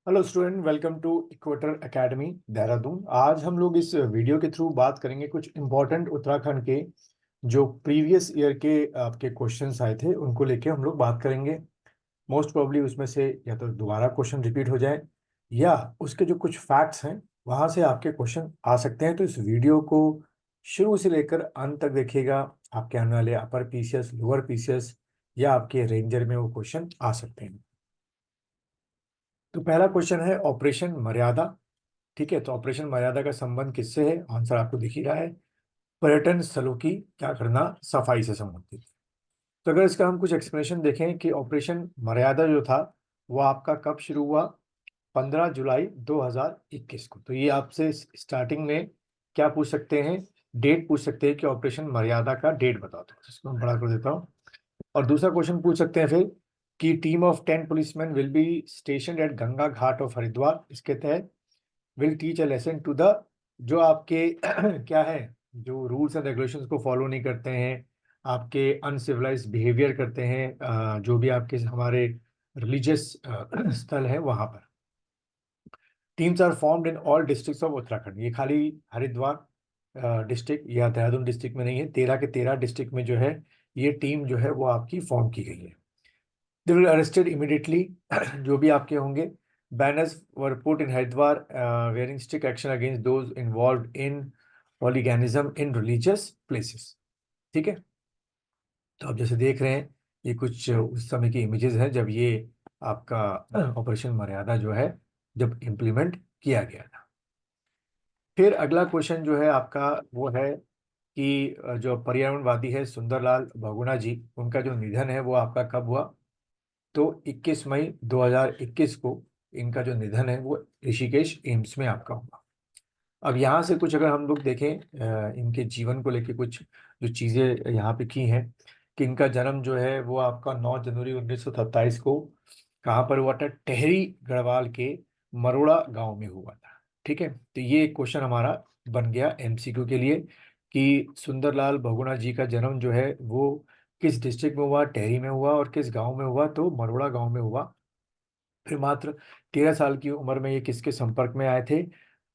Hello student, welcome to Equator Academy Dehradun. आज हम लोग इस वीडियो के थ्रू बात करेंगे कुछ इम्पोर्टेंट उत्तराखंड के जो प्रीवियस ईयर के आपके क्वेश्चंस आए थे उनको लेके हम लोग बात करेंगे। मोस्ट प्रोबब्ली उसमें से या तो दोबारा क्वेश्चन रिपीट हो जाए या उसके जो कुछ फैक्ट्स हैं वहां से आपके क्वेश्चन आ सकते हैं। तो इस वीडियो को शुरू से लेकर अंत तक देखिएगा। आपके आने वाले अपर पीसीएस, लोअर पीसीएस या आपके रेंजर में वो क्वेश्चन आ सकते हैं। तो पहला क्वेश्चन है ऑपरेशन मर्यादा। ठीक है, तो ऑपरेशन मर्यादा का संबंध किससे है? आंसर आपको दिख ही रहा है, पर्यटन स्थलों की क्या करना, सफाई से संबंधित। तो अगर इसका हम कुछ एक्सप्लेनेशन देखें कि ऑपरेशन मर्यादा जो था वो आपका कब शुरू हुआ? 15 जुलाई 2021 को। तो ये आपसे स्टार्टिंग में क्या पूछ सकते हैं? डेट पूछ सकते हैं कि ऑपरेशन मर्यादा का डेट बताओ। तो इसको मैं बड़ा कर देता हूँ। और दूसरा क्वेश्चन पूछ सकते हैं फिर कि team of 10 policeman will be station at Ganga Ghat of Haridwar. इसके तहत will teach a lesson to the, जो आपके क्या है, जो रूल्स एंड रेगुलेशंस को फॉलो नहीं करते हैं, आपके अनसिविलाइज्ड बिहेवियर करते हैं, जो भी आपके हमारे रिलीजियस स्थल है वहां पर। Teams are formed in all districts of Uttarakhand. ये खाली हरिद्वार डिस्ट्रिक्ट या देहरादून डिस्ट्रिक्ट में नहीं है, 13 के 13 डिस्ट्रिक्ट में जो है ये टीम जो है वो आपकी फॉर्म की गई है। दे विल अरेस्टेड इमीडिएटली जो भी आपके होंगे। Banners were put in Haridwar warning strict action against those involved in hooliganism in religious places. ठीक है, तो आप जैसे देख रहे हैं ये कुछ उस समय की इमेजेस हैं जब ये आपका ऑपरेशन मर्यादा जो है जब इम्प्लीमेंट किया गया था। फिर अगला क्वेश्चन जो है आपका वो है कि जो पर्यावरणवादी है सुंदरलाल बहुगुणा जी, उनका जो निधन है वो आपका कब हुआ? तो 21 मई 2021 को इनका जो निधन है वो ऋषिकेश एम्स में आपका हुआ। अब यहाँ से कुछ अगर हम लोग देखें इनके जीवन को लेके कुछ जो चीज़ें यहाँ पे की हैं कि इनका जन्म जो है वो आपका 9 जनवरी 1927 को कहाँ पर हुआ था? टेहरी गढ़वाल के मरोड़ा गांव में हुआ था। ठीक है, तो ये एक क्वेश्चन हमारा बन गया एमसीक्यू के लिए कि सुंदरलाल बहुगुणा जी का जन्म जो है वो किस डिस्ट्रिक्ट में हुआ? टेहरी में हुआ। और किस गांव में हुआ? तो मरोड़ा गांव में हुआ। फिर मात्र 13 साल की उम्र में ये किसके संपर्क में आए थे?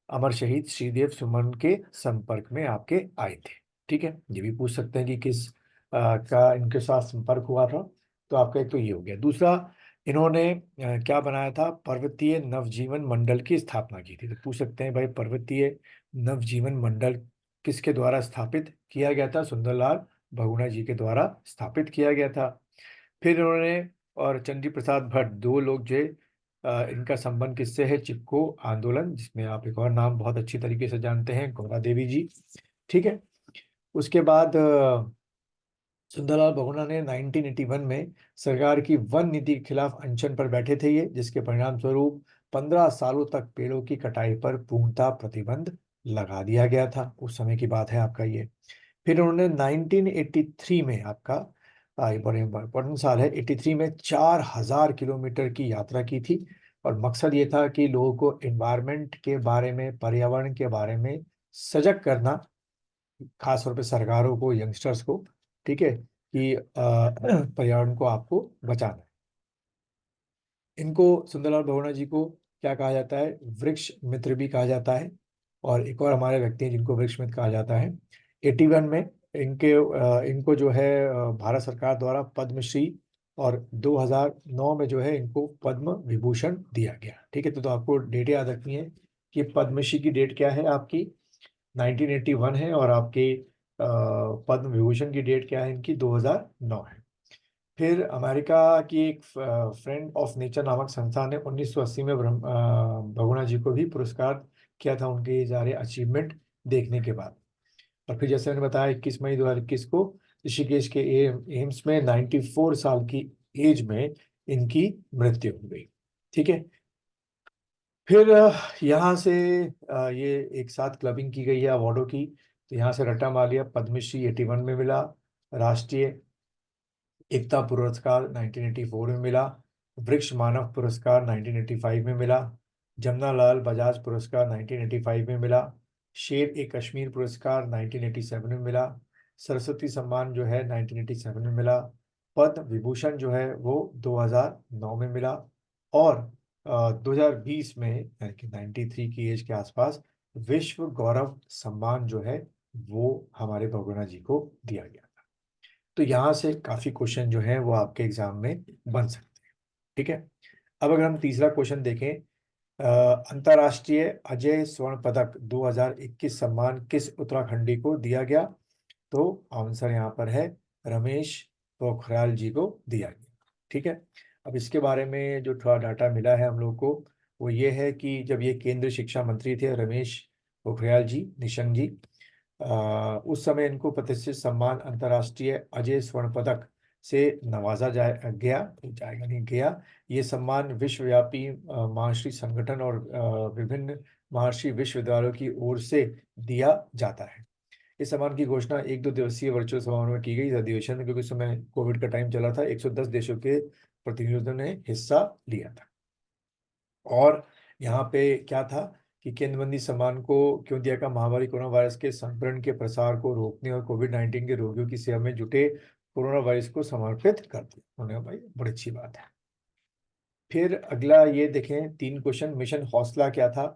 अमर शहीद श्रीदेव सुमन के संपर्क में आपके आए थे। ठीक है, ये भी पूछ सकते हैं कि किस का इनके साथ संपर्क हुआ था। तो आपका एक तो ये हो गया। दूसरा, इन्होंने क्या बनाया था? पर्वतीय नवजीवन मंडल की स्थापना की थी। तो पूछ सकते हैं भाई पर्वतीय नवजीवन मंडल किसके द्वारा स्थापित किया गया था? सुंदरलाल बहुगुणा जी के द्वारा स्थापित किया गया था। फिर इन्होंने और चंडी प्रसाद भट्ट, दो लोग जो इनका संबंध किससे है? चिपको आंदोलन, जिसमें आप एक और नाम बहुत अच्छी तरीके से जानते हैं, गौरा देवी जी। ठीक है, उसके बाद सुंदरलाल बहुगुणा ने 1981 में सरकार की वन नीति के खिलाफ अनशन पर बैठे थे ये, जिसके परिणाम स्वरूप 15 सालों तक पेड़ों की कटाई पर पूर्णतः प्रतिबंध लगा दिया गया था। उस समय की बात है आपका ये। फिर उन्होंने 1983 में आपका ये बड़े इम्पोर्टेंट साल है, 83 में 4000 किलोमीटर की यात्रा की थी। और मकसद ये था कि लोगों को एनवायरनमेंट के बारे में, पर्यावरण के बारे में सजग करना, खासतौर पे सरकारों को, यंगस्टर्स को। ठीक है, कि पर्यावरण को आपको बचाना है। इनको, सुंदरलाल बहुगुणा जी को क्या कहा जाता है? वृक्ष मित्र भी कहा जाता है। और एक और हमारे व्यक्ति हैं जिनको वृक्ष मित्र कहा जाता है। 81 में इनको जो है भारत सरकार द्वारा पद्मश्री, और 2009 में जो है इनको पद्म विभूषण दिया गया। ठीक है, तो आपको डेट याद रखनी है कि पद्मश्री की डेट क्या है आपकी? 1981 है। और आपके पद्म विभूषण की डेट क्या है इनकी? 2009 है। फिर अमेरिका की एक फ्रेंड ऑफ नेचर नामक संस्था ने 1980 में बहुगुणा जी को भी पुरस्कार किया था उनके जा रहे अचीवमेंट देखने के बाद। और फिर जैसे मैंने बताया 21 मई 2021 को ऋषिकेश के एम्स में 94 साल की एज में इनकी मृत्यु हो गई। ठीक है, फिर यहाँ से ये एक साथ क्लबिंग की गई है अवार्डों की। तो यहाँ से रट्टा मालिया पद्मश्री 81 में मिला, राष्ट्रीय एकता पुरस्कार 1984 में मिला, वृक्ष मानव पुरस्कार 1985 में मिला, जमनालाल बजाज पुरस्कार 1985 में मिला, शेर ए कश्मीर पुरस्कार 1987 में मिला, सरस्वती सम्मान जो है 1987 में मिला, पद्म विभूषण जो है वो 2009 में मिला। और 2020 में यानी कि 93 की एज के आसपास विश्व गौरव सम्मान जो है वो हमारे बहुगुणा जी को दिया गया था। तो यहाँ से काफी क्वेश्चन जो है वो आपके एग्जाम में बन सकते हैं। ठीक है, अब अगर हम तीसरा क्वेश्चन देखें, अंतर्राष्ट्रीय अजय स्वर्ण पदक 2021 सम्मान किस उत्तराखंडी को दिया गया? तो आंसर यहाँ पर है रमेश पोखरियाल जी को दिया गया। ठीक है, अब इसके बारे में जो थोड़ा डाटा मिला है हम लोग को वो ये है कि जब ये केंद्रीय शिक्षा मंत्री थे रमेश पोखरियाल जी निशंक जी, उस समय इनको प्रतिष्ठित सम्मान अंतर्राष्ट्रीय अजय स्वर्ण पदक से नवाजा जाएगा नहीं गया। ये सम्मान विश्वव्यापी महर्षि संगठन और विभिन्न महर्षि विश्वविद्यालयों की ओर से दिया जाता है। इस सम्मान की घोषणा 1-2 दिवसीय वर्चुअल समारोह में की गई। इस अधिवेशन में, क्योंकि उस समय कोविड का टाइम चला था, 110 देशों के प्रतिनिधियों ने हिस्सा लिया था। और यहाँ पे क्या था कि केंद्रबंदी सम्मान को क्यों दिया? का महामारी कोरोना वायरस के संक्रमण के प्रसार को रोकने और कोविड-19 के रोगियों की सेवा में जुटे कोरोना वायरस को समर्पित कर दिया उन्होंने। भाई बड़ी अच्छी बात है। फिर अगला ये देखें 3 क्वेश्चन, मिशन हौसला क्या था?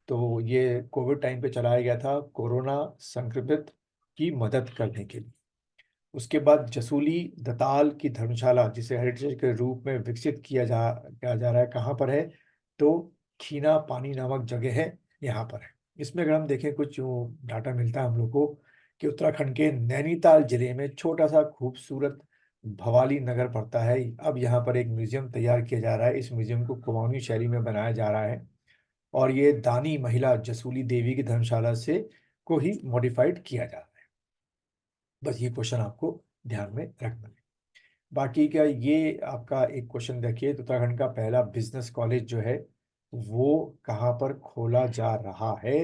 तो ये कोविड टाइम पे चलाया गया था कोरोना संक्रमित की मदद करने के लिए। उसके बाद जसूली दताल की धर्मशाला जिसे हेरिटेज के रूप में विकसित किया जा रहा है, कहाँ पर है? तो खीना पानी नामक जगह है, यहाँ पर है। इसमें अगर हम देखें कुछ जो डाटा मिलता है हम लोग को कि उत्तराखंड के नैनीताल जिले में छोटा सा खूबसूरत भवाली नगर पड़ता है। अब यहाँ पर एक म्यूजियम तैयार किया जा रहा है। इस म्यूजियम को कुमाऊनी शैली में बनाया जा रहा है और ये दानी महिला जसूली देवी की धर्मशाला से को ही मॉडिफाइड किया जा रहा है। बस ये क्वेश्चन आपको ध्यान में रखना है। बाकी क्या ये आपका एक क्वेश्चन देखिए, तो उत्तराखंड का पहला बिजनेस कॉलेज जो है वो कहाँ पर खोला जा रहा है?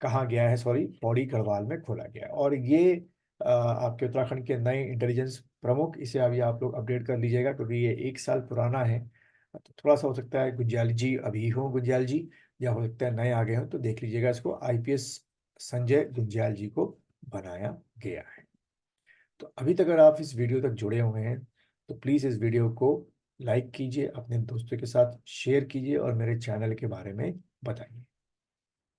कहाँ गया है? सॉरी, पौड़ी गढ़वाल में खोला गया है। और ये आपके उत्तराखंड के नए इंटेलिजेंस प्रमुख, इसे अभी आप लोग अपडेट कर लीजिएगा क्योंकि ये 1 साल पुराना है। तो थोड़ा सा हो सकता है गुंजाल जी अभी हो, गुंजाल जी, या हो सकता है नए आ गए हो, तो देख लीजिएगा इसको। आईपीएस संजय गुंजाल जी को बनाया गया है। तो अभी तक अगर आप इस वीडियो तक जुड़े हुए हैं तो प्लीज़ इस वीडियो को लाइक कीजिए, अपने दोस्तों के साथ शेयर कीजिए और मेरे चैनल के बारे में बताइए।